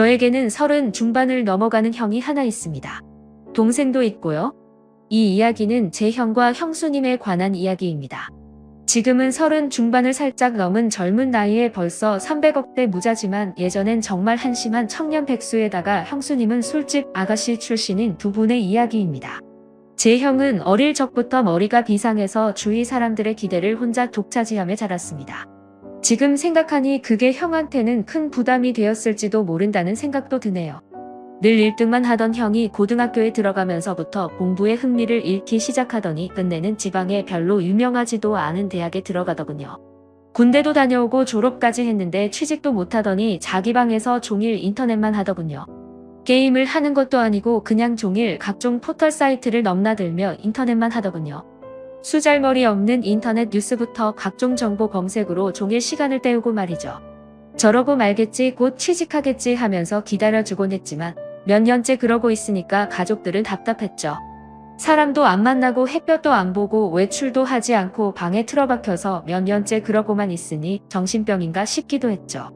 저에게는 30 중반을 넘어가는 형이 하나 있습니다. 동생도 있고요. 이 이야기는 제 형과 형수님에 관한 이야기입니다. 지금은 30 중반을 살짝 넘은 젊은 나이에 벌써 300억대 무자지만 예전엔 정말 한심한 청년 백수에다가 형수님은 술집 아가씨 출신인 두 분의 이야기입니다. 제 형은 어릴 적부터 머리가 비상해서 주위 사람들의 기대를 혼자 독차지하며 자랐습니다. 지금 생각하니 그게 형한테는 큰 부담이 되었을지도 모른다는 생각도 드네요. 늘 1등만 하던 형이 고등학교에 들어가면서부터 공부에 흥미를 잃기 시작하더니 끝내는 지방에 별로 유명하지도 않은 대학에 들어가더군요. 군대도 다녀오고 졸업까지 했는데 취직도 못하더니 자기 방에서 종일 인터넷만 하더군요. 게임을 하는 것도 아니고 그냥 종일 각종 포털 사이트를 넘나들며 인터넷만 하더군요. 수잘머리 없는 인터넷 뉴스부터 각종 정보 검색으로 종일 시간을 때우고 말이죠. 저러고 말겠지 곧 취직하겠지 하면서 기다려주곤 했지만 몇 년째 그러고 있으니까 가족들은 답답했죠. 사람도 안 만나고 햇볕도 안 보고 외출도 하지 않고 방에 틀어박혀서 몇 년째 그러고만 있으니 정신병인가 싶기도 했죠.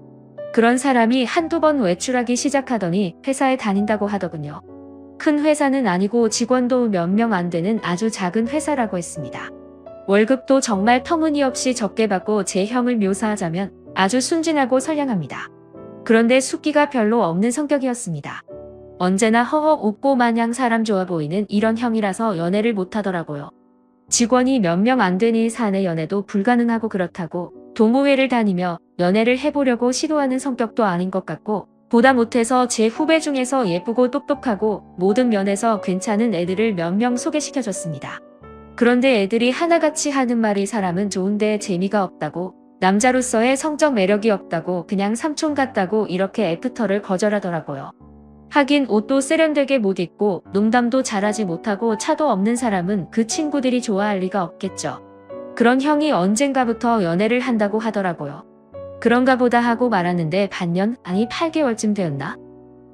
그런 사람이 한두 번 외출하기 시작하더니 회사에 다닌다고 하더군요. 큰 회사는 아니고 직원도 몇 명 안 되는 아주 작은 회사라고 했습니다. 월급도 정말 터무니없이 적게 받고 제 형을 묘사하자면 아주 순진하고 선량합니다. 그런데 숫기가 별로 없는 성격이었습니다. 언제나 허허 웃고 마냥 사람 좋아 보이는 이런 형이라서 연애를 못하더라고요. 직원이 몇 명 안 되니 사내 연애도 불가능하고 그렇다고 동호회를 다니며 연애를 해보려고 시도하는 성격도 아닌 것 같고 보다 못해서 제 후배 중에서 예쁘고 똑똑하고 모든 면에서 괜찮은 애들을 몇 명 소개시켜줬습니다. 그런데 애들이 하나같이 하는 말이 사람은 좋은데 재미가 없다고 남자로서의 성적 매력이 없다고 그냥 삼촌 같다고 이렇게 애프터를 거절하더라고요. 하긴 옷도 세련되게 못 입고 농담도 잘하지 못하고 차도 없는 사람은 그 친구들이 좋아할 리가 없겠죠. 그런 형이 언젠가부터 연애를 한다고 하더라고요. 그런가 보다 하고 말았는데 반년 아니 8개월쯤 되었나?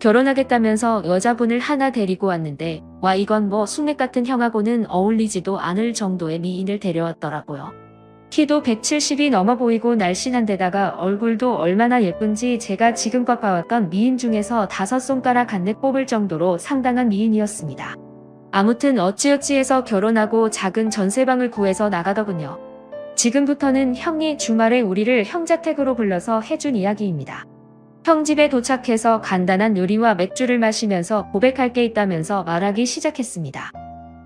결혼하겠다면서 여자분을 하나 데리고 왔는데 와 이건 뭐 숙맥 같은 형하고는 어울리지도 않을 정도의 미인을 데려왔더라고요. 키도 170이 넘어 보이고 날씬한 데다가 얼굴도 얼마나 예쁜지 제가 지금껏 봐왔던 미인 중에서 5손가락 안내 꼽을 정도로 상당한 미인이었습니다. 아무튼 어찌어찌 해서 결혼하고 작은 전세방을 구해서 나가더군요. 지금부터는 형이 주말에 우리를 형자택으로 불러서 해준 이야기입니다. 형 집에 도착해서 간단한 요리와 맥주를 마시면서 고백할 게 있다면서 말하기 시작했습니다.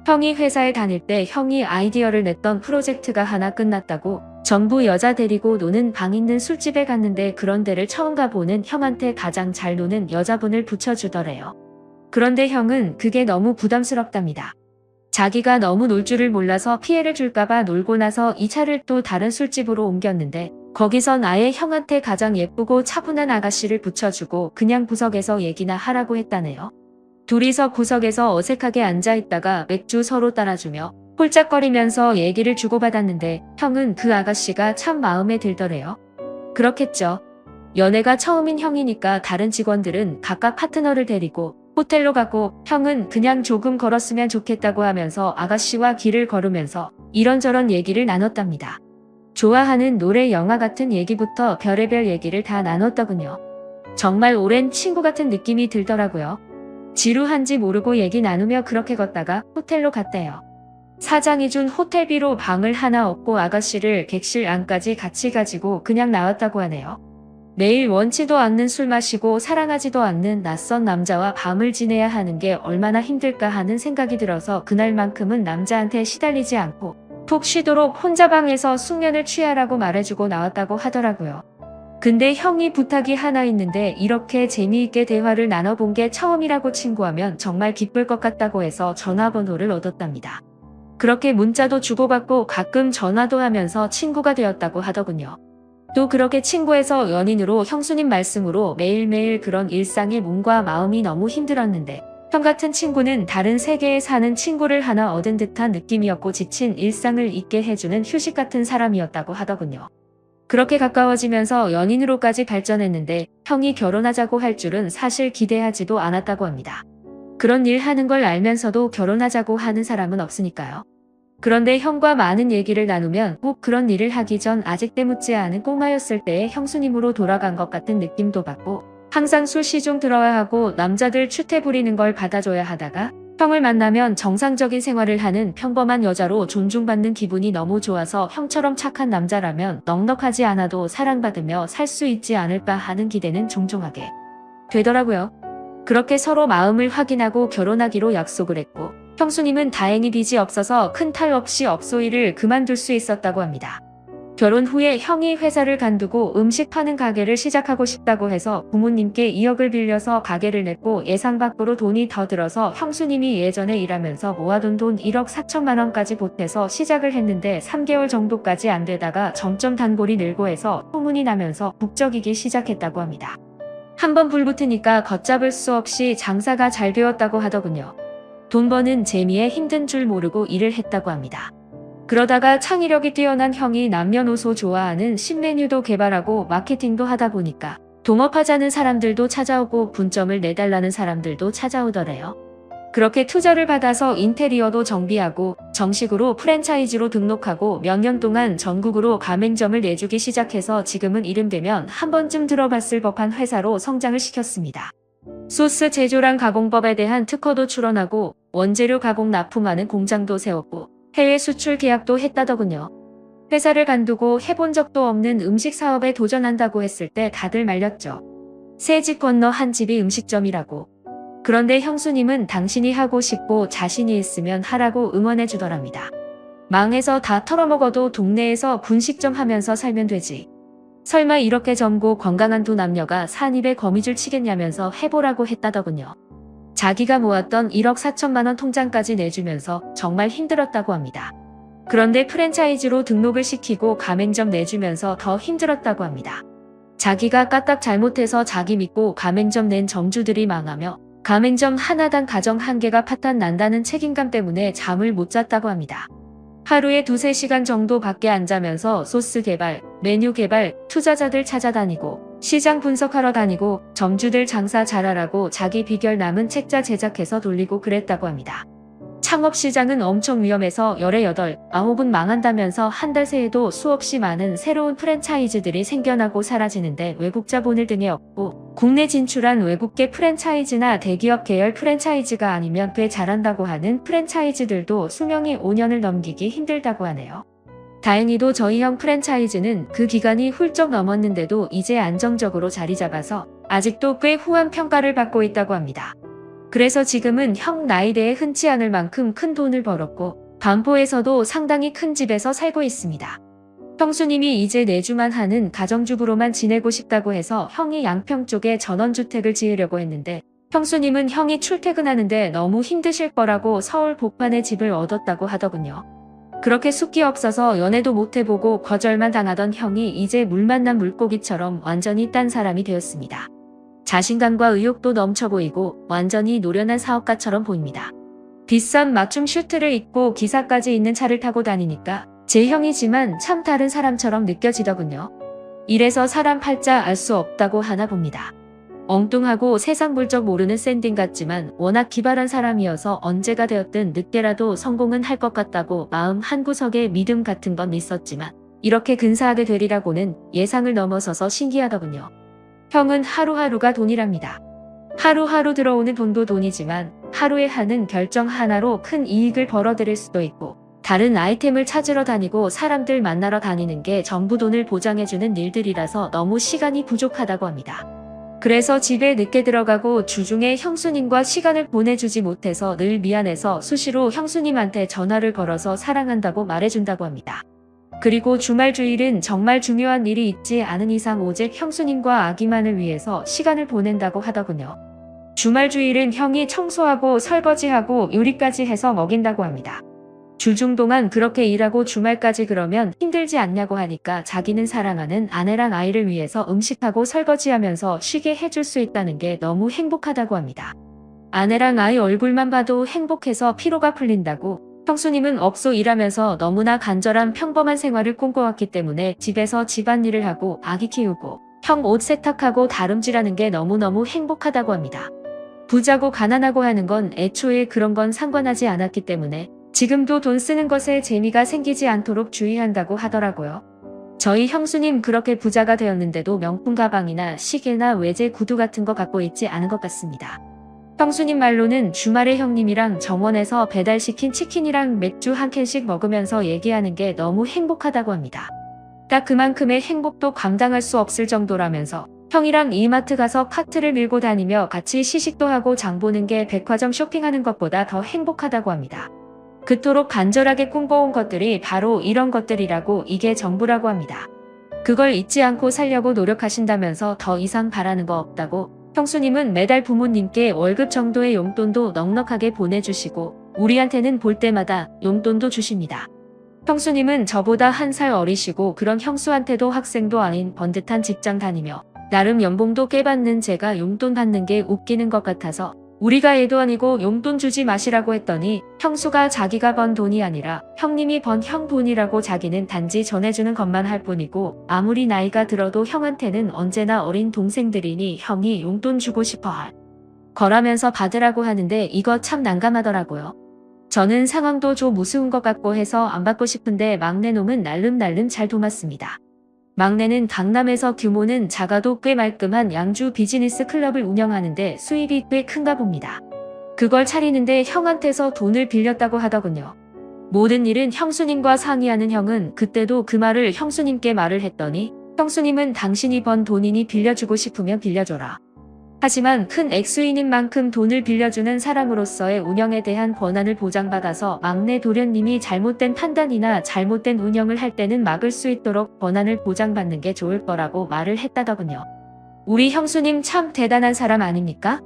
형이 회사에 다닐 때 형이 아이디어를 냈던 프로젝트가 하나 끝났다고 전부 여자 데리고 노는 방 있는 술집에 갔는데 그런 데를 처음 가보는 형한테 가장 잘 노는 여자분을 붙여주더래요. 그런데 형은 그게 너무 부담스럽답니다. 자기가 너무 놀 줄을 몰라서 피해를 줄까봐 놀고 나서 이 차를 또 다른 술집으로 옮겼는데 거기선 아예 형한테 가장 예쁘고 차분한 아가씨를 붙여주고 그냥 구석에서 얘기나 하라고 했다네요. 둘이서 구석에서 어색하게 앉아있다가 맥주 서로 따라주며 홀짝거리면서 얘기를 주고받았는데 형은 그 아가씨가 참 마음에 들더래요. 그렇겠죠. 연애가 처음인 형이니까 다른 직원들은 각각 파트너를 데리고 호텔로 가고 형은 그냥 조금 걸었으면 좋겠다고 하면서 아가씨와 길을 걸으면서 이런저런 얘기를 나눴답니다. 좋아하는 노래, 영화 같은 얘기부터 별의별 얘기를 다 나눴더군요. 정말 오랜 친구 같은 느낌이 들더라고요. 지루한지 모르고 얘기 나누며 그렇게 걷다가 호텔로 갔대요. 사장이 준 호텔비로 방을 하나 얻고 아가씨를 객실 안까지 같이 가지고 그냥 나왔다고 하네요. 매일 원치도 않는 술 마시고 사랑하지도 않는 낯선 남자와 밤을 지내야 하는 게 얼마나 힘들까 하는 생각이 들어서 그날만큼은 남자한테 시달리지 않고 푹 쉬도록 혼자 방에서 숙면을 취하라고 말해주고 나왔다고 하더라고요. 근데 형이 부탁이 하나 있는데 이렇게 재미있게 대화를 나눠본 게 처음이라고 친구하면 정말 기쁠 것 같다고 해서 전화번호를 얻었답니다. 그렇게 문자도 주고받고 가끔 전화도 하면서 친구가 되었다고 하더군요. 또 그렇게 친구에서 연인으로 형수님 말씀으로 매일매일 그런 일상의 몸과 마음이 너무 힘들었는데 형 같은 친구는 다른 세계에 사는 친구를 하나 얻은 듯한 느낌이었고 지친 일상을 잊게 해주는 휴식 같은 사람이었다고 하더군요. 그렇게 가까워지면서 연인으로까지 발전했는데 형이 결혼하자고 할 줄은 사실 기대하지도 않았다고 합니다. 그런 일 하는 걸 알면서도 결혼하자고 하는 사람은 없으니까요. 그런데 형과 많은 얘기를 나누면 꼭 그런 일을 하기 전 아직 때묻지 않은 꼬마였을 때의 형수님으로 돌아간 것 같은 느낌도 받고 항상 술 시중 들어야 하고 남자들 추태 부리는 걸 받아줘야 하다가 형을 만나면 정상적인 생활을 하는 평범한 여자로 존중받는 기분이 너무 좋아서 형처럼 착한 남자라면 넉넉하지 않아도 사랑받으며 살 수 있지 않을까 하는 기대는 종종 하게 되더라고요. 그렇게 서로 마음을 확인하고 결혼하기로 약속을 했고 형수님은 다행히 빚이 없어서 큰 탈 없이 업소일을 그만둘 수 있었다고 합니다. 결혼 후에 형이 회사를 간두고 음식 파는 가게를 시작하고 싶다고 해서 부모님께 2억을 빌려서 가게를 냈고 예상 밖으로 돈이 더 들어서 형수님이 예전에 일하면서 모아둔 돈 1억 4천만 원까지 보태서 시작을 했는데 3개월 정도까지 안 되다가 점점 단골이 늘고 해서 소문이 나면서 북적이기 시작했다고 합니다. 한번 불붙으니까 걷잡을 수 없이 장사가 잘 되었다고 하더군요. 돈 버는 재미에 힘든 줄 모르고 일을 했다고 합니다. 그러다가 창의력이 뛰어난 형이 남녀노소 좋아하는 신메뉴도 개발하고 마케팅도 하다 보니까 동업하자는 사람들도 찾아오고 분점을 내달라는 사람들도 찾아오더래요. 그렇게 투자를 받아서 인테리어도 정비하고 정식으로 프랜차이즈로 등록하고 몇 년 동안 전국으로 가맹점을 내주기 시작해서 지금은 이름 되면 한 번쯤 들어봤을 법한 회사로 성장을 시켰습니다. 소스 제조랑 가공법에 대한 특허도 출원하고 원재료 가공 납품하는 공장도 세웠고 해외 수출 계약도 했다더군요. 회사를 간두고 해본 적도 없는 음식 사업에 도전한다고 했을 때 다들 말렸죠. 새 집 건너 한 집이 음식점이라고. 그런데 형수님은 당신이 하고 싶고 자신이 있으면 하라고 응원해 주더랍니다. 망해서 다 털어먹어도 동네에서 분식점 하면서 살면 되지. 설마 이렇게 젊고 건강한 두 남녀가 산입에 거미줄 치겠냐면서 해보라고 했다더군요. 자기가 모았던 1억 4천만 원 통장까지 내주면서 정말 힘들었다고 합니다. 그런데 프랜차이즈로 등록을 시키고 가맹점 내주면서 더 힘들었다고 합니다. 자기가 까딱 잘못해서 자기 믿고 가맹점 낸 점주들이 망하며 가맹점 하나당 가정 한 개가 파탄 난다는 책임감 때문에 잠을 못 잤다고 합니다. 하루에 2-3시간 정도 밖에 안 자면서 소스 개발, 메뉴 개발, 투자자들 찾아다니고 시장 분석하러 다니고 점주들 장사 잘하라고 자기 비결 남은 책자 제작해서 돌리고 그랬다고 합니다. 창업시장은 엄청 위험해서 18, 9은 망한다면서 한 달 새에도 수없이 많은 새로운 프랜차이즈들이 생겨나고 사라지는데 외국 자본을 등에 업고 국내 진출한 외국계 프랜차이즈나 대기업 계열 프랜차이즈가 아니면 꽤 잘한다고 하는 프랜차이즈들도 수명이 5년을 넘기기 힘들다고 하네요. 다행히도 저희 형 프랜차이즈는 그 기간이 훌쩍 넘었는데도 이제 안정적으로 자리 잡아서 아직도 꽤 후한 평가를 받고 있다고 합니다. 그래서 지금은 형 나이대에 흔치 않을 만큼 큰 돈을 벌었고 반포에서도 상당히 큰 집에서 살고 있습니다. 형수님이 이제 내주만 하는 가정주부로만 지내고 싶다고 해서 형이 양평 쪽에 전원주택을 지으려고 했는데 형수님은 형이 출퇴근하는데 너무 힘드실 거라고 서울 복판에 집을 얻었다고 하더군요. 그렇게 숫기 없어서 연애도 못해보고 거절만 당하던 형이 이제 물 만난 물고기처럼 완전히 딴 사람이 되었습니다. 자신감과 의욕도 넘쳐 보이고 완전히 노련한 사업가처럼 보입니다. 비싼 맞춤 슈트를 입고 기사까지 있는 차를 타고 다니니까 제 형이지만 참 다른 사람처럼 느껴지더군요. 이래서 사람 팔자 알 수 없다고 하나 봅니다. 엉뚱하고 세상 물정 모르는 샌딩 같지만 워낙 기발한 사람이어서 언제가 되었든 늦게라도 성공은 할 것 같다고 마음 한구석에 믿음 같은 건 있었지만 이렇게 근사하게 되리라고는 예상을 넘어서서 신기하더군요. 형은 하루하루가 돈이랍니다. 하루하루 들어오는 돈도 돈이지만 하루에 하는 결정 하나로 큰 이익을 벌어들일 수도 있고 다른 아이템을 찾으러 다니고 사람들 만나러 다니는 게 전부 돈을 보장해주는 일들이라서 너무 시간이 부족하다고 합니다. 그래서 집에 늦게 들어가고 주중에 형수님과 시간을 보내주지 못해서 늘 미안해서 수시로 형수님한테 전화를 걸어서 사랑한다고 말해준다고 합니다. 그리고 주말 주일은 정말 중요한 일이 있지 않은 이상 오직 형수님과 아기만을 위해서 시간을 보낸다고 하더군요. 주말 주일은 형이 청소하고 설거지하고 요리까지 해서 먹인다고 합니다. 주중 동안 그렇게 일하고 주말까지 그러면 힘들지 않냐고 하니까 자기는 사랑하는 아내랑 아이를 위해서 음식하고 설거지하면서 쉬게 해줄 수 있다는 게 너무 행복하다고 합니다. 아내랑 아이 얼굴만 봐도 행복해서 피로가 풀린다고 형수님은 업소 일하면서 너무나 간절한 평범한 생활을 꿈꿔왔기 때문에 집에서 집안일을 하고 아기 키우고 형 옷 세탁하고 다름질하는 게 너무너무 행복하다고 합니다. 부자고 가난하고 하는 건 애초에 그런 건 상관하지 않았기 때문에 지금도 돈 쓰는 것에 재미가 생기지 않도록 주의한다고 하더라고요. 저희 형수님 그렇게 부자가 되었는데도 명품 가방이나 시계나 외제 구두 같은 거 갖고 있지 않은 것 같습니다. 형수님 말로는 주말에 형님이랑 정원에서 배달시킨 치킨이랑 맥주 한 캔씩 먹으면서 얘기하는 게 너무 행복하다고 합니다. 딱 그만큼의 행복도 감당할 수 없을 정도라면서 형이랑 이마트 가서 카트를 밀고 다니며 같이 시식도 하고 장 보는 게 백화점 쇼핑하는 것보다 더 행복하다고 합니다. 그토록 간절하게 꿈꿔온 것들이 바로 이런 것들이라고, 이게 전부라고 합니다. 그걸 잊지 않고 살려고 노력하신다면서 더 이상 바라는 거 없다고, 형수님은 매달 부모님께 월급 정도의 용돈도 넉넉하게 보내주시고 우리한테는 볼 때마다 용돈도 주십니다. 형수님은 저보다 1살 어리시고 그런 형수한테도 학생도 아닌 번듯한 직장 다니며 나름 연봉도 꽤 받는 제가 용돈 받는 게 웃기는 것 같아서 우리가 애도 아니고 용돈 주지 마시라고 했더니 형수가 자기가 번 돈이 아니라 형님이 번 형 돈이라고 자기는 단지 전해주는 것만 할 뿐이고 아무리 나이가 들어도 형한테는 언제나 어린 동생들이니 형이 용돈 주고 싶어 할 거라면서 받으라고 하는데 이거 참 난감하더라고요. 저는 상황도 좀 우스운 것 같고 해서 안 받고 싶은데 막내놈은 날름날름 잘 도맡습니다. 막내는 강남에서 규모는 작아도 꽤 말끔한 양주 비즈니스 클럽을 운영하는데 수입이 꽤 큰가 봅니다. 그걸 차리는데 형한테서 돈을 빌렸다고 하더군요. 모든 일은 형수님과 상의하는 형은 그때도 그 말을 형수님께 말을 했더니 형수님은 당신이 번 돈이니 빌려주고 싶으면 빌려줘라. 하지만 큰 액수인인 만큼 돈을 빌려주는 사람으로서의 운영에 대한 권한을 보장받아서 막내 도련님이 잘못된 판단이나 잘못된 운영을 할 때는 막을 수 있도록 권한을 보장받는 게 좋을 거라고 말을 했다더군요. 우리 형수님 참 대단한 사람 아닙니까?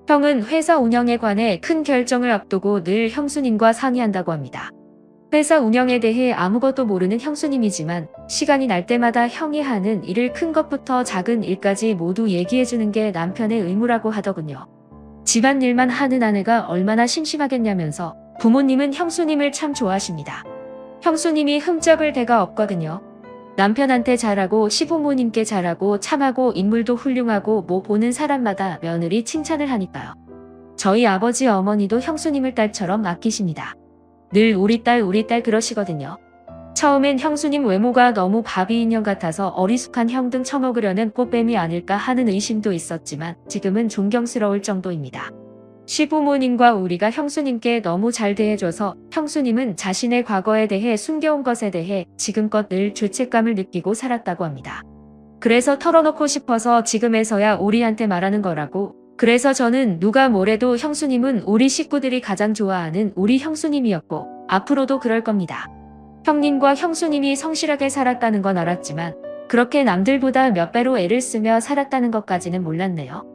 형은 회사 운영에 관해 큰 결정을 앞두고 늘 형수님과 상의한다고 합니다. 회사 운영에 대해 아무것도 모르는 형수님이지만 시간이 날 때마다 형이 하는 일을 큰 것부터 작은 일까지 모두 얘기해주는 게 남편의 의무라고 하더군요. 집안일만 하는 아내가 얼마나 심심하겠냐면서 부모님은 형수님을 참 좋아하십니다. 형수님이 흠잡을 데가 없거든요. 남편한테 잘하고 시부모님께 잘하고 참하고 인물도 훌륭하고 뭐 보는 사람마다 며느리 칭찬을 하니까요. 저희 아버지 어머니도 형수님을 딸처럼 아끼십니다. 늘 우리 딸 그러시거든요. 처음엔 형수님 외모가 너무 바비 인형 같아서 어리숙한 형 등 처먹으려는 꽃뱀이 아닐까 하는 의심도 있었지만 지금은 존경스러울 정도입니다. 시부모님과 우리가 형수님께 너무 잘 대해줘서 형수님은 자신의 과거에 대해 숨겨온 것에 대해 지금껏 늘 죄책감을 느끼고 살았다고 합니다. 그래서 털어놓고 싶어서 지금에서야 우리한테 말하는 거라고. 그래서 저는 누가 뭐래도 형수님은 우리 식구들이 가장 좋아하는 우리 형수님이었고 앞으로도 그럴 겁니다. 형님과 형수님이 성실하게 살았다는 건 알았지만 그렇게 남들보다 몇 배로 애를 쓰며 살았다는 것까지는 몰랐네요.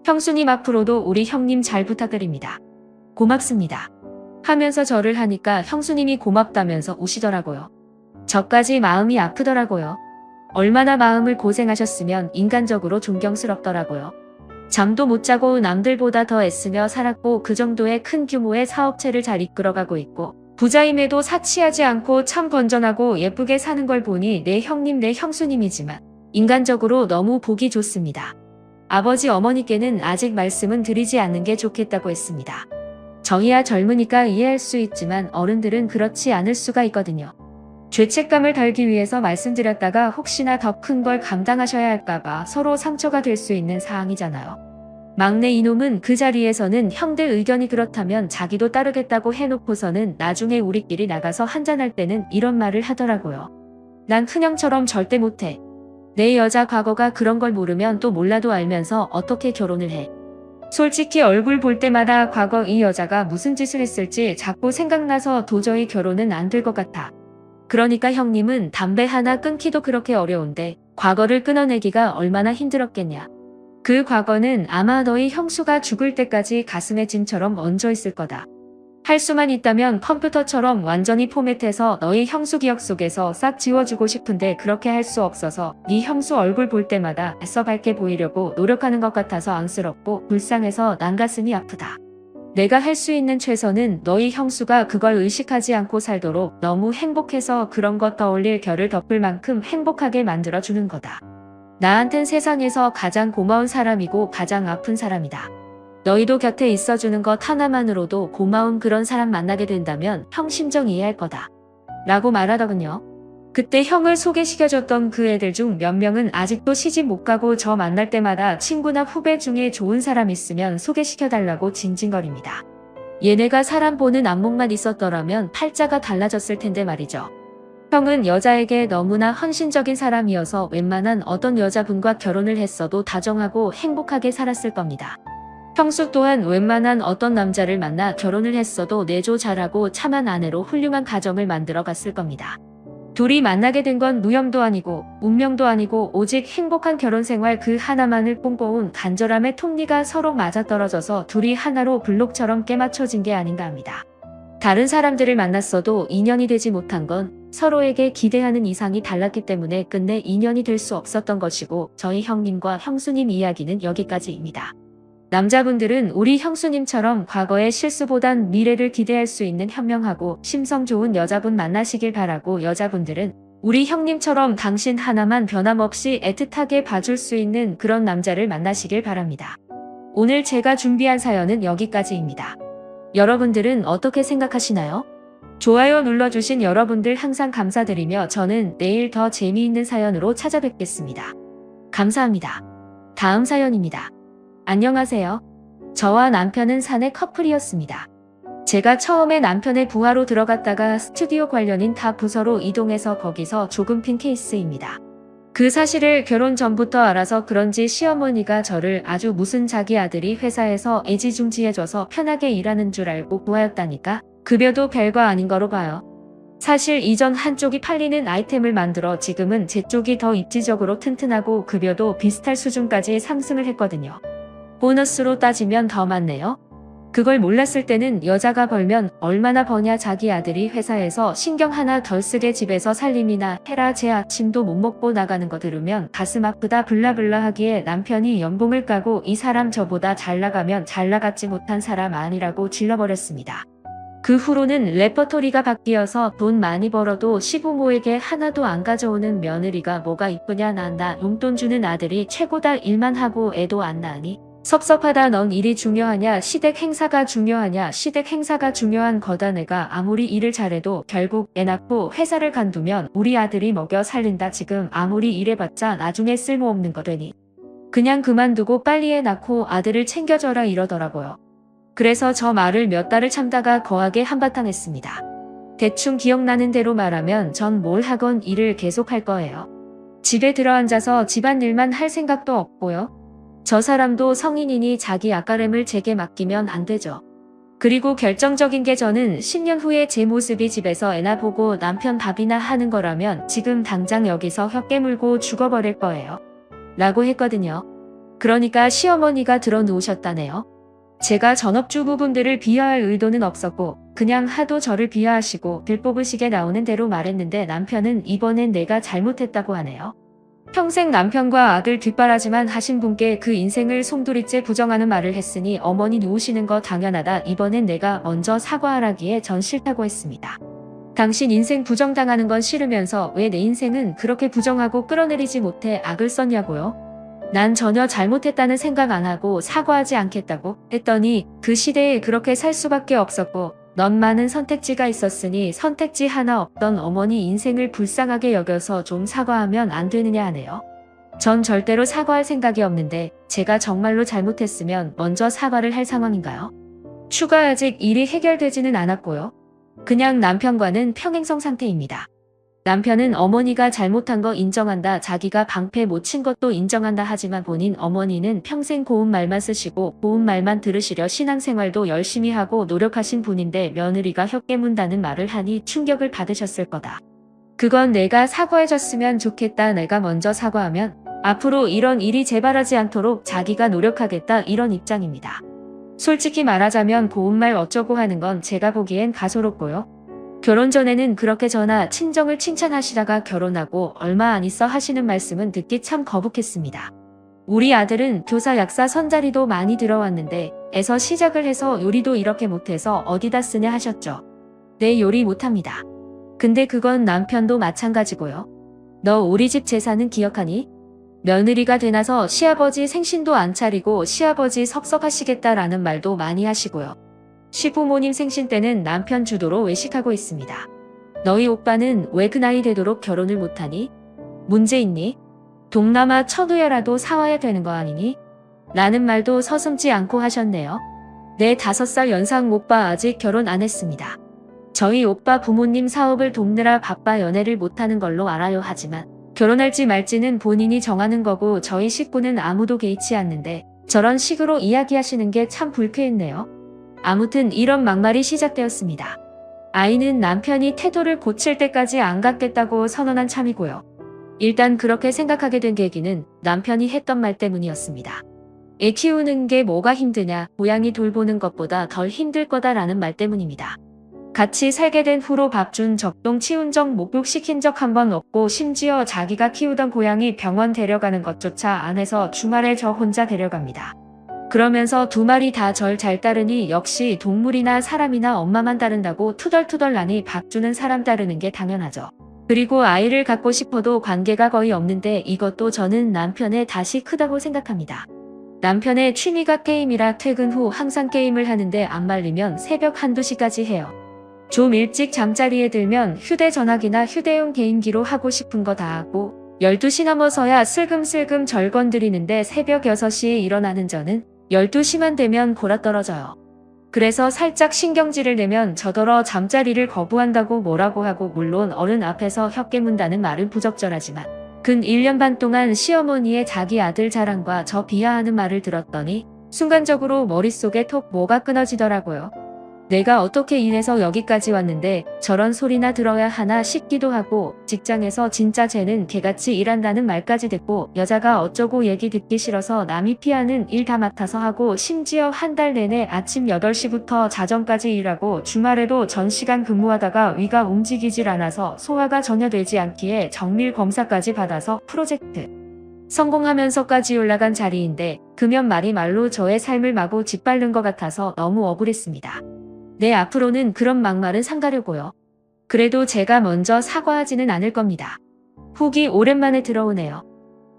형수님 앞으로도 우리 형님 잘 부탁드립니다. 고맙습니다. 하면서 절을 하니까 형수님이 고맙다면서 우시더라고요. 저까지 마음이 아프더라고요. 얼마나 마음을 고생하셨으면 인간적으로 존경스럽더라고요. 잠도 못 자고 남들보다 더 애쓰며 살았고 그 정도의 큰 규모의 사업체를 잘 이끌어가고 있고 부자임에도 사치하지 않고 참 건전하고 예쁘게 사는 걸 보니 내 형님 내 형수님이지만 인간적으로 너무 보기 좋습니다. 아버지 어머니께는 아직 말씀은 드리지 않는 게 좋겠다고 했습니다. 저희야 젊으니까 이해할 수 있지만 어른들은 그렇지 않을 수가 있거든요. 죄책감을 덜기 위해서 말씀드렸다가 혹시나 더 큰 걸 감당하셔야 할까봐 서로 상처가 될 수 있는 사항이잖아요. 막내 이놈은 그 자리에서는 형들 의견이 그렇다면 자기도 따르겠다고 해놓고서는 나중에 우리끼리 나가서 한잔할 때는 이런 말을 하더라고요. 난 큰형처럼 절대 못해. 내 여자 과거가 그런 걸 모르면 또 몰라도 알면서 어떻게 결혼을 해. 솔직히 얼굴 볼 때마다 과거 이 여자가 무슨 짓을 했을지 자꾸 생각나서 도저히 결혼은 안 될 것 같아. 그러니까 형님은 담배 하나 끊기도 그렇게 어려운데 과거를 끊어내기가 얼마나 힘들었겠냐. 그 과거는 아마 너희 형수가 죽을 때까지 가슴에 짐처럼 얹어 있을 거다. 할 수만 있다면 컴퓨터처럼 완전히 포맷해서 너희 형수 기억 속에서 싹 지워주고 싶은데 그렇게 할 수 없어서 네 형수 얼굴 볼 때마다 애써 밝게 보이려고 노력하는 것 같아서 안쓰럽고 불쌍해서 난 가슴이 아프다. 내가 할 수 있는 최선은 너희 형수가 그걸 의식하지 않고 살도록 너무 행복해서 그런 것 떠올릴 결을 덮을 만큼 행복하게 만들어주는 거다. 나한텐 세상에서 가장 고마운 사람이고 가장 아픈 사람이다. 너희도 곁에 있어주는 것 하나만으로도 고마운 그런 사람 만나게 된다면 형 심정 이해할 거다. 라고 말하더군요. 그때 형을 소개시켜줬던 그 애들 중 몇 명은 아직도 시집 못 가고 저 만날 때마다 친구나 후배 중에 좋은 사람 있으면 소개시켜달라고 징징거립니다. 얘네가 사람 보는 안목만 있었더라면 팔자가 달라졌을 텐데 말이죠. 형은 여자에게 너무나 헌신적인 사람이어서 웬만한 어떤 여자분과 결혼을 했어도 다정하고 행복하게 살았을 겁니다. 형수 또한 웬만한 어떤 남자를 만나 결혼을 했어도 내조 잘하고 참한 아내로 훌륭한 가정을 만들어 갔을 겁니다. 둘이 만나게 된 건 무염도 아니고 운명도 아니고 오직 행복한 결혼 생활 그 하나만을 꿈꿔온 간절함의 톱니가 서로 맞아떨어져서 둘이 하나로 블록처럼 깨맞춰진 게 아닌가 합니다. 다른 사람들을 만났어도 인연이 되지 못한 건 서로에게 기대하는 이상이 달랐기 때문에 끝내 인연이 될 수 없었던 것이고 저희 형님과 형수님 이야기는 여기까지입니다. 남자분들은 우리 형수님처럼 과거의 실수보단 미래를 기대할 수 있는 현명하고 심성 좋은 여자분 만나시길 바라고 여자분들은 우리 형님처럼 당신 하나만 변함없이 애틋하게 봐줄 수 있는 그런 남자를 만나시길 바랍니다. 오늘 제가 준비한 사연은 여기까지입니다. 여러분들은 어떻게 생각하시나요? 좋아요 눌러주신 여러분들 항상 감사드리며 저는 내일 더 재미있는 사연으로 찾아뵙겠습니다. 감사합니다. 다음 사연입니다. 안녕하세요. 저와 남편은 사내 커플이었습니다. 제가 처음에 남편의 부하로 들어갔다가 스튜디오 관련인 타 부서로 이동해서 거기서 조금 핀 케이스입니다. 그 사실을 결혼 전부터 알아서 그런지 시어머니가 저를 아주 무슨 자기 아들이 회사에서 애지중지해줘서 편하게 일하는 줄 알고 부하였다니까 급여도 별거 아닌 거로 봐요. 사실 이전 한쪽이 팔리는 아이템을 만들어 지금은 제 쪽이 더 입지적으로 튼튼하고 급여도 비슷할 수준까지 상승을 했거든요. 보너스로 따지면 더 많네요. 그걸 몰랐을 때는 여자가 벌면 얼마나 버냐 자기 아들이 회사에서 신경 하나 덜 쓰게 집에서 살림이나 해라 제 아침도 못 먹고 나가는 거 들으면 가슴 아프다 블라블라 하기에 남편이 연봉을 까고 이 사람 저보다 잘 나가면 잘 나갔지 못한 사람 아니라고 질러버렸습니다. 그 후로는 레퍼토리가 바뀌어서 돈 많이 벌어도 시부모에게 하나도 안 가져오는 며느리가 뭐가 이쁘냐 나 용돈 주는 아들이 최고다 일만 하고 애도 안 낳으니 섭섭하다 넌 일이 중요하냐 시댁 행사가 중요하냐 시댁 행사가 중요한 거다 내가 아무리 일을 잘해도 결국 애 낳고 회사를 간두면 우리 아들이 먹여 살린다 지금 아무리 일해봤자 나중에 쓸모없는 거 되니 그냥 그만두고 빨리 애 낳고 아들을 챙겨줘라 이러더라고요. 그래서 저 말을 몇 달을 참다가 거하게 한바탕 했습니다. 대충 기억나는 대로 말하면 전 뭘 하건 일을 계속할 거예요. 집에 들어앉아서 집안일만 할 생각도 없고요. 저 사람도 성인이니 자기 아까램을 제게 맡기면 안 되죠. 그리고 결정적인 게 저는 10년 후에 제 모습이 집에서 애나 보고 남편 밥이나 하는 거라면 지금 당장 여기서 혀 깨물고 죽어버릴 거예요. 라고 했거든요. 그러니까 시어머니가 들어누우셨다네요. 제가 전업주부분들을 비하할 의도는 없었고 그냥 하도 저를 비하하시고 들뽑으시게 나오는 대로 말했는데 남편은 이번엔 내가 잘못했다고 하네요. 평생 남편과 아들 뒷바라지만 하신 분께 그 인생을 송두리째 부정하는 말을 했으니 어머니 누우시는 거 당연하다 이번엔 내가 먼저 사과하라기에 전 싫다고 했습니다. 당신 인생 부정당하는 건 싫으면서 왜 내 인생은 그렇게 부정하고 끌어내리지 못해 악을 썼냐고요? 난 전혀 잘못했다는 생각 안 하고 사과하지 않겠다고 했더니 그 시대에 그렇게 살 수밖에 없었고 넌 많은 선택지가 있었으니 선택지 하나 없던 어머니 인생을 불쌍하게 여겨서 좀 사과하면 안 되느냐 하네요. 전 절대로 사과할 생각이 없는데 제가 정말로 잘못했으면 먼저 사과를 할 상황인가요? 추가 아직 일이 해결되지는 않았고요. 그냥 남편과는 평행성 상태입니다. 남편은 어머니가 잘못한 거 인정한다 자기가 방패 못 친 것도 인정한다 하지만 본인 어머니는 평생 고운 말만 쓰시고 고운 말만 들으시려 신앙생활도 열심히 하고 노력하신 분인데 며느리가 혀 깨문다는 말을 하니 충격을 받으셨을 거다. 그건 내가 사과해줬으면 좋겠다 내가 먼저 사과하면 앞으로 이런 일이 재발하지 않도록 자기가 노력하겠다 이런 입장입니다. 솔직히 말하자면 고운 말 어쩌고 하는 건 제가 보기엔 가소롭고요. 결혼 전에는 그렇게 저나 친정을 칭찬하시다가 결혼하고 얼마 안 있어 하시는 말씀은 듣기 참 거북했습니다. 우리 아들은 교사 약사 선자리도 많이 들어왔는데 에서 시작을 해서 요리도 이렇게 못해서 어디다 쓰냐 하셨죠. 내 요리 못합니다. 근데 그건 남편도 마찬가지고요. 너 우리 집 재산은 기억하니? 며느리가 되나서 시아버지 생신도 안 차리고 시아버지 섭섭하시겠다라는 말도 많이 하시고요. 시부모님 생신 때는 남편 주도로 외식하고 있습니다. 너희 오빠는 왜 그 나이 되도록 결혼을 못하니? 문제 있니? 동남아 첫우여라도 사와야 되는 거 아니니? 라는 말도 서슴지 않고 하셨네요. 내 5살 연상 오빠 아직 결혼 안 했습니다. 저희 오빠 부모님 사업을 돕느라 바빠 연애를 못하는 걸로 알아요. 하지만 결혼할지 말지는 본인이 정하는 거고 저희 식구는 아무도 개의치 않는데 저런 식으로 이야기하시는 게 참 불쾌했네요. 아무튼 이런 막말이 시작되었습니다. 아이는 남편이 태도를 고칠 때까지 안 갖겠다고 선언한 참이고요. 일단 그렇게 생각하게 된 계기는 남편이 했던 말 때문이었습니다. 애 키우는 게 뭐가 힘드냐, 고양이 돌보는 것보다 덜 힘들 거다라는 말 때문입니다. 같이 살게 된 후로 밥 준 적, 똥 치운 적, 목욕시킨 적 한 번 없고 심지어 자기가 키우던 고양이 병원 데려가는 것조차 안 해서 주말에 저 혼자 데려갑니다. 그러면서 2마리 다 절 잘 따르니 역시 동물이나 사람이나 엄마만 따른다고 투덜투덜나니 밥 주는 사람 따르는 게 당연하죠. 그리고 아이를 갖고 싶어도 관계가 거의 없는데 이것도 저는 남편의 탓이 크다고 생각합니다. 남편의 취미가 게임이라 퇴근 후 항상 게임을 하는데 안 말리면 새벽 1~2시까지 해요. 좀 일찍 잠자리에 들면 휴대전화기나 휴대용 게임기로 하고 싶은 거 다 하고 12시 넘어서야 슬금슬금 절 건드리는데 새벽 6시에 일어나는 저는 12시만 되면 골아떨어져요. 그래서 살짝 신경질을 내면 저더러 잠자리를 거부한다고 뭐라고 하고 물론 어른 앞에서 혀 깨문다는 말은 부적절하지만 근 1년 반 동안 시어머니의 자기 아들 자랑과 저 비하하는 말을 들었더니 순간적으로 머릿속에 톡 뭐가 끊어지더라고요. 내가 어떻게 이래서 여기까지 왔는데 저런 소리나 들어야 하나 싶기도 하고 직장에서 진짜 쟤는 개같이 일한다는 말까지 듣고 여자가 어쩌고 얘기 듣기 싫어서 남이 피하는 일 다 맡아서 하고 심지어 한 달 내내 아침 8시부터 자정까지 일하고 주말에도 전시간 근무하다가 위가 움직이질 않아서 소화가 전혀 되지 않기에 정밀 검사까지 받아서 프로젝트 성공하면서까지 올라간 자리인데 금연 말이 말로 저의 삶을 마구 짓밟는 것 같아서 너무 억울했습니다. 네, 앞으로는 그런 막말은 삼가려고요. 그래도 제가 먼저 사과하지는 않을 겁니다. 후기 오랜만에 들어오네요.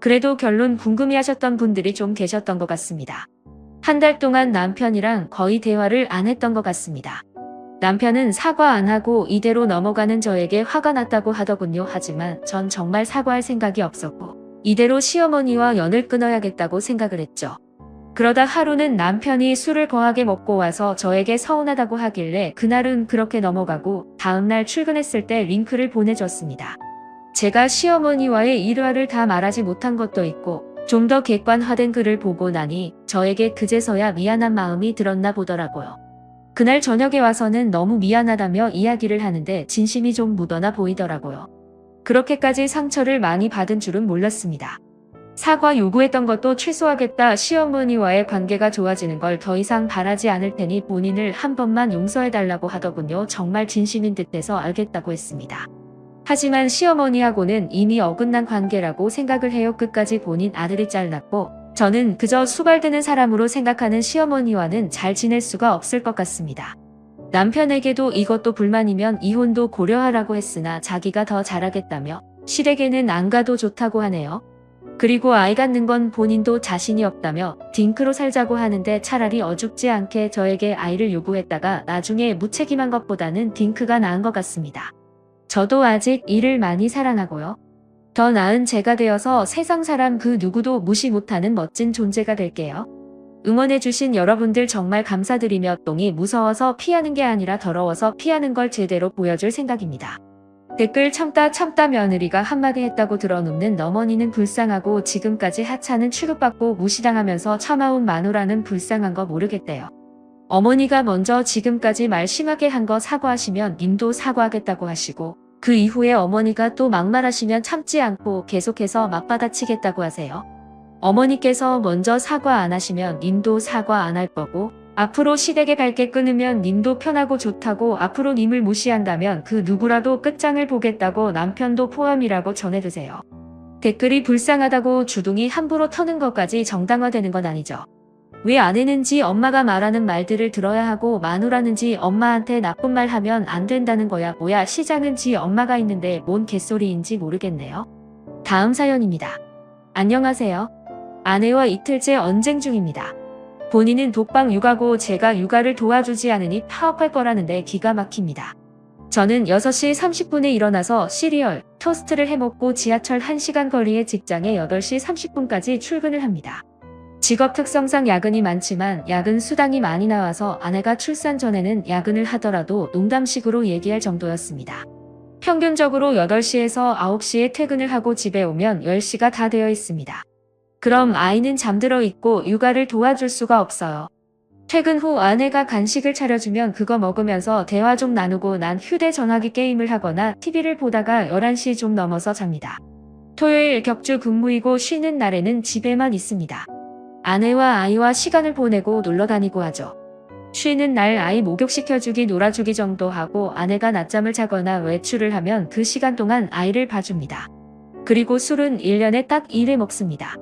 그래도 결론 궁금해하셨던 분들이 좀 계셨던 것 같습니다. 한 달 동안 남편이랑 거의 대화를 안 했던 것 같습니다. 남편은 사과 안 하고 이대로 넘어가는 저에게 화가 났다고 하더군요. 하지만 전 정말 사과할 생각이 없었고 이대로 시어머니와 연을 끊어야겠다고 생각을 했죠. 그러다 하루는 남편이 술을 거하게 먹고 와서 저에게 서운하다고 하길래 그날은 그렇게 넘어가고 다음날 출근했을 때 링크를 보내줬습니다. 제가 시어머니와의 일화를 다 말하지 못한 것도 있고 좀 더 객관화된 글을 보고 나니 저에게 그제서야 미안한 마음이 들었나 보더라고요. 그날 저녁에 와서는 너무 미안하다며 이야기를 하는데 진심이 좀 묻어나 보이더라고요. 그렇게까지 상처를 많이 받은 줄은 몰랐습니다. 사과 요구했던 것도 취소하겠다. 시어머니와의 관계가 좋아지는 걸 더 이상 바라지 않을 테니 본인을 한 번만 용서해달라고 하더군요. 정말 진심인 듯해서 알겠다고 했습니다. 하지만 시어머니하고는 이미 어긋난 관계라고 생각을 해요. 끝까지 본인 아들이 잘났고 저는 그저 수발드는 사람으로 생각하는 시어머니와는 잘 지낼 수가 없을 것 같습니다. 남편에게도 이것도 불만이면 이혼도 고려하라고 했으나 자기가 더 잘하겠다며 시댁에는 안 가도 좋다고 하네요. 그리고 아이 갖는 건 본인도 자신이 없다며 딩크로 살자고 하는데 차라리 어줍지 않게 저에게 아이를 요구했다가 나중에 무책임한 것보다는 딩크가 나은 것 같습니다. 저도 아직 이를 많이 사랑하고요. 더 나은 제가 되어서 세상 사람 그 누구도 무시 못하는 멋진 존재가 될게요. 응원해주신 여러분들 정말 감사드리며 똥이 무서워서 피하는 게 아니라 더러워서 피하는 걸 제대로 보여줄 생각입니다. 댓글 참다 며느리가 한마디 했다고 들어눕는 어머니는 불쌍하고 지금까지 하찮은 취급받고 무시당하면서 참아온 마누라는 불쌍한 거 모르겠대요. 어머니가 먼저 지금까지 말 심하게 한 거 사과하시면 님도 사과하겠다고 하시고 그 이후에 어머니가 또 막말하시면 참지 않고 계속해서 맞받아치겠다고 하세요. 어머니께서 먼저 사과 안 하시면 님도 사과 안 할 거고 앞으로 시댁에 밝게 끊으면 님도 편하고 좋다고 앞으로 님을 무시한다면 그 누구라도 끝장을 보겠다고 남편도 포함이라고 전해두세요. 댓글이 불쌍하다고 주둥이 함부로 터는 것까지 정당화되는 건 아니죠. 왜 안 했는지 엄마가 말하는 말들을 들어야 하고 마누라는지 엄마한테 나쁜 말 하면 안 된다는 거야. 뭐야 시장은 지 엄마가 있는데 뭔 개소리인지 모르겠네요. 다음 사연입니다. 안녕하세요. 아내와 이틀째 언쟁 중입니다. 본인은 독방 육아고 제가 육아를 도와주지 않으니 파업할 거라는데 기가 막힙니다. 저는 6시 30분에 일어나서 시리얼, 토스트를 해먹고 지하철 1시간 거리의 직장에 8시 30분까지 출근을 합니다. 직업 특성상 야근이 많지만 야근 수당이 많이 나와서 아내가 출산 전에는 야근을 하더라도 농담식으로 얘기할 정도였습니다. 평균적으로 8시에서 9시에 퇴근을 하고 집에 오면 10시가 다 되어 있습니다. 그럼 아이는 잠들어 있고 육아를 도와줄 수가 없어요. 퇴근 후 아내가 간식을 차려주면 그거 먹으면서 대화 좀 나누고 난 휴대전화기 게임을 하거나 TV를 보다가 11시 좀 넘어서 잡니다. 토요일 격주 근무이고 쉬는 날에는 집에만 있습니다. 아내와 아이와 시간을 보내고 놀러 다니고 하죠. 쉬는 날 아이 목욕시켜주기 놀아주기 정도 하고 아내가 낮잠을 자거나 외출을 하면 그 시간 동안 아이를 봐줍니다. 그리고 술은 1년에 딱 1회 먹습니다.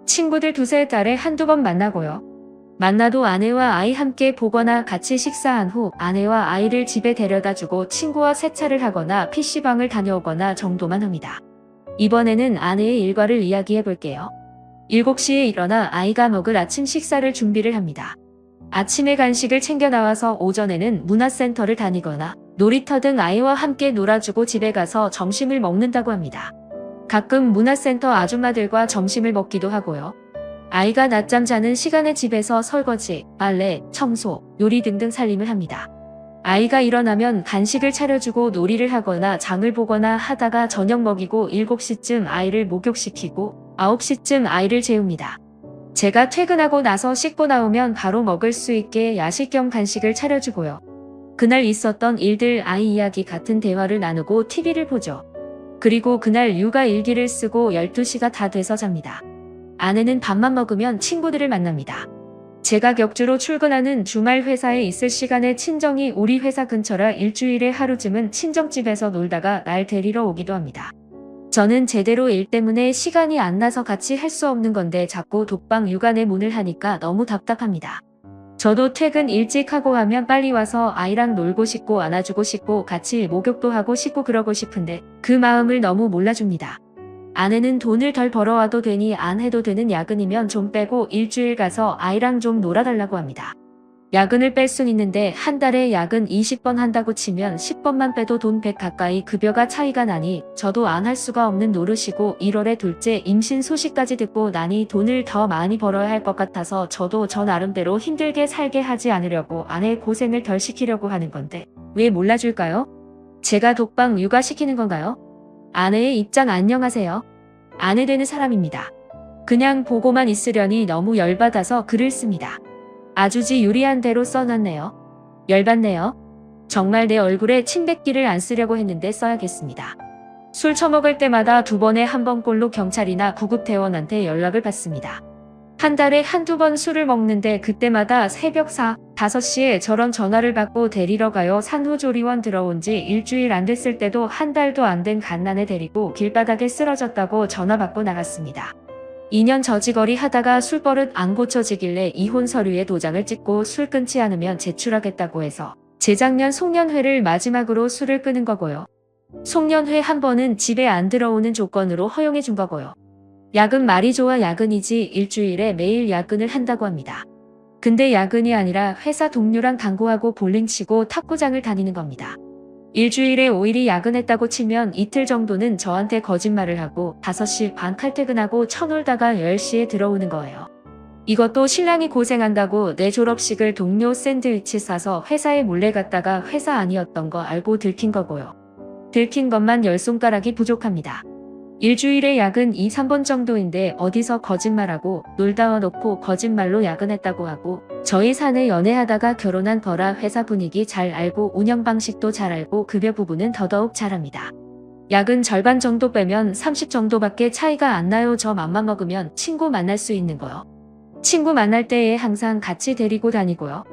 친구들 두세 달에 한두 번 만나고요. 만나도 아내와 아이 함께 보거나 같이 식사한 후 아내와 아이를 집에 데려다주고 친구와 세차를 하거나 PC방을 다녀오거나 정도만 합니다. 이번에는 아내의 일과를 이야기해 볼게요. 7시에 일어나 아이가 먹을 아침 식사를 준비를 합니다. 아침에 간식을 챙겨 나와서 오전에는 문화센터를 다니거나 놀이터 등 아이와 함께 놀아주고 집에 가서 점심을 먹는다고 합니다. 가끔 문화센터 아줌마들과 점심을 먹기도 하고요. 아이가 낮잠 자는 시간에 집에서 설거지, 빨래, 청소, 요리 등등 살림을 합니다. 아이가 일어나면 간식을 차려주고 놀이를 하거나 장을 보거나 하다가 저녁 먹이고 7시쯤 아이를 목욕시키고 9시쯤 아이를 재웁니다. 제가 퇴근하고 나서 씻고 나오면 바로 먹을 수 있게 야식 겸 간식을 차려주고요. 그날 있었던 일들 아이 이야기 같은 대화를 나누고 TV를 보죠. 그리고 그날 육아 일기를 쓰고 12시가 다 돼서 잡니다. 아내는 밥만 먹으면 친구들을 만납니다. 제가 격주로 출근하는 주말 회사에 있을 시간에 친정이 우리 회사 근처라 일주일에 하루쯤은 친정집에서 놀다가 날 데리러 오기도 합니다. 저는 제대로 일 때문에 시간이 안 나서 같이 할 수 없는 건데 자꾸 독방 육아내 문을 하니까 너무 답답합니다. 저도 퇴근 일찍 하고 하면 빨리 와서 아이랑 놀고 싶고 안아주고 싶고 같이 목욕도 하고 싶고 그러고 싶은데 그 마음을 너무 몰라줍니다. 아내는 돈을 덜 벌어와도 되니 안 해도 되는 야근이면 좀 빼고 일주일 가서 아이랑 좀 놀아달라고 합니다. 야근을 뺄 순 있는데 한 달에 야근 20번 한다고 치면 10번만 빼도 돈 100 가까이 급여가 차이가 나니 저도 안 할 수가 없는 노릇이고 1월에 둘째 임신 소식까지 듣고 나니 돈을 더 많이 벌어야 할 것 같아서 저도 저 나름대로 힘들게 살게 하지 않으려고 아내의 고생을 덜 시키려고 하는 건데 왜 몰라줄까요? 제가 독방 육아시키는 건가요? 아내의 입장 안녕하세요. 아내 되는 사람입니다. 그냥 보고만 있으려니 너무 열받아서 글을 씁니다. 아주지 유리한 대로 써놨네요. 열받네요. 정말 내 얼굴에 침뱉기를 안 쓰려고 했는데 써야겠습니다. 술 처먹을 때마다 2번에 1번꼴로 경찰이나 구급대원한테 연락을 받습니다. 한 달에 한두 번 술을 먹는데 그때마다 새벽 4, 5시에 저런 전화를 받고 데리러 가요. 산후조리원 들어온 지 일주일 안 됐을 때도 한 달도 안 된 갓난애 데리고 길바닥에 쓰러졌다고 전화 받고 나갔습니다. 2년 저지거리 하다가 술버릇 안 고쳐지길래 이혼 서류에 도장을 찍고 술 끊지 않으면 제출하겠다고 해서 재작년 송년회를 마지막으로 술을 끊은 거고요. 송년회 한 번은 집에 안 들어오는 조건으로 허용해 준 거고요. 야근 말이 좋아 야근이지 일주일에 매일 야근을 한다고 합니다. 근데 야근이 아니라 회사 동료랑 당구하고 볼링 치고 탁구장을 다니는 겁니다. 일주일에 5일이 야근했다고 치면 이틀 정도는 저한테 거짓말을 하고 5시 반 칼퇴근하고 쳐놀다가 10시에 들어오는 거예요. 이것도 신랑이 고생한다고 내 졸업식을 동료 샌드위치 싸서 회사에 몰래 갔다가 회사 아니었던 거 알고 들킨 거고요. 들킨 것만 10손가락이 부족합니다. 일주일에 야근 2, 3번 정도인데 어디서 거짓말하고 놀다 와놓고 거짓말로 야근했다고 하고 저희 사내 연애하다가 결혼한 거라 회사 분위기 잘 알고 운영 방식도 잘 알고 급여 부분은 더더욱 잘합니다. 야근 절반 정도 빼면 30 정도밖에 차이가 안 나요. 저 맘만 먹으면 친구 만날 수 있는 거요. 친구 만날 때에 항상 같이 데리고 다니고요.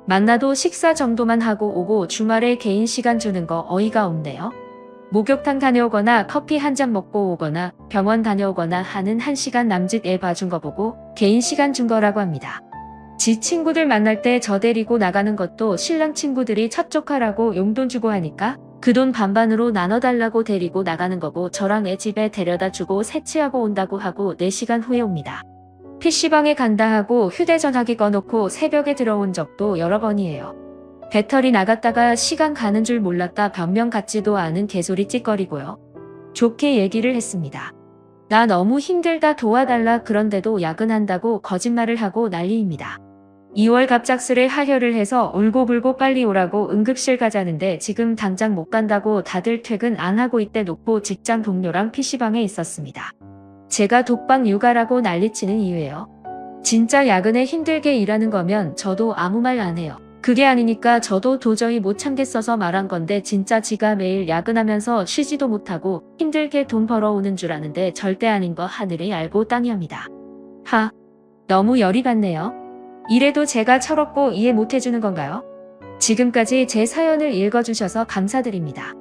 만나도 식사 정도만 하고 오고 주말에 개인 시간 주는 거 어이가 없네요. 목욕탕 다녀오거나 커피 한 잔 먹고 오거나 병원 다녀오거나 하는 1시간 남짓 애 봐준 거 보고 개인 시간 준 거라고 합니다. 지 친구들 만날 때 저 데리고 나가는 것도 신랑 친구들이 첩족하라고 용돈 주고 하니까 그 돈 반반으로 나눠달라고 데리고 나가는 거고 저랑 애 집에 데려다 주고 세치하고 온다고 하고 4시간 후에 옵니다. PC방에 간다 하고 휴대전화기 꺼놓고 새벽에 들어온 적도 여러 번이에요. 배터리 나갔다가 시간 가는 줄 몰랐다 변명 같지도 않은 개소리 찌꺼리고요. 좋게 얘기를 했습니다. 나 너무 힘들다 도와달라 그런데도 야근한다고 거짓말을 하고 난리입니다. 2월 갑작스레 하혈을 해서 울고불고 빨리 오라고 응급실 가자는데 지금 당장 못 간다고 다들 퇴근 안 하고 있대 놓고 직장 동료랑 PC방에 있었습니다. 제가 독방 육아라고 난리치는 이유예요. 진짜 야근에 힘들게 일하는 거면 저도 아무 말 안 해요. 그게 아니니까 저도 도저히 못 참겠어서 말한 건데 진짜 지가 매일 야근하면서 쉬지도 못하고 힘들게 돈 벌어오는 줄 아는데 절대 아닌 거 하늘이 알고 땅이 합니다. 하, 너무 열이 받네요. 이래도 제가 철없고 이해 못 해주는 건가요? 지금까지 제 사연을 읽어주셔서 감사드립니다.